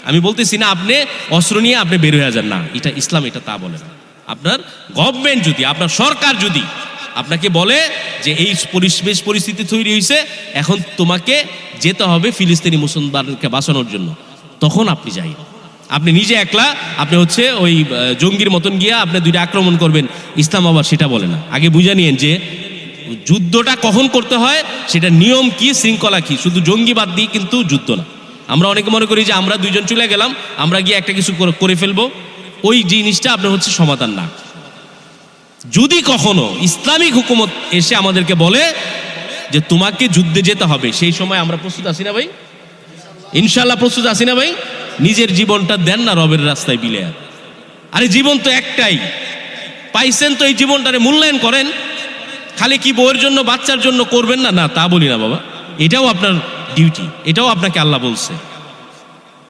আমি বলতেছি না আপনি অস্ত্র নিয়ে আপনি বের হয়ে যান, না, এটা ইসলাম এটা তা বলে না। আপনার গভর্নমেন্ট যদি, আপনার সরকার যদি আপনাকে বলে যে এই পরিবেশ পরিস্থিতি তৈরি হয়েছে, এখন তোমাকে যেতে হবে ফিলিস্তিনি মুসলমানকে বাঁচানোর জন্য, তখন আপনি যাই। আপনি নিজে একলা আপনি হচ্ছে ওই জঙ্গির মতন গিয়া আপনি দুইটা আক্রমণ করবেন, ইসলাম আবার সেটা বলে না। আগে বুঝে নিয়েন যে যুদ্ধটা কখন করতে হয়, সেটা নিয়ম কি, শৃঙ্খলা কি, শুধু জঙ্গিবাদ দিয়ে কিন্তু যুদ্ধ না। আমরা অনেকে মনে করি যে আমরা দুইজন চলে গেলাম, আমরা গিয়ে একটা কিছু করে ফেলবো, ওই জিনিসটা আপনার হচ্ছে সমাধান না। যদি কখনো ইসলামিক হুকুমত এসে আমাদেরকে বলে যে তোমাকে যুদ্ধে যেতে হবে, সেই সময় আমরা প্রস্তুত আছি না ভাই? ইনশাল্লাহ প্রস্তুত আছি না ভাই? নিজের জীবনটা দেন না রবের রাস্তায় বিলে। আরে জীবন তো একটাই পাইছেন, তো এই জীবনটারে মূল্যায়ন করেন। খালি কি বউয়ের জন্য বাচ্চার জন্য করবেন না, না তা বলি না বাবা, এটাও আপনার ডিউটি, এটাও আপনাকে আল্লাহ বলছে।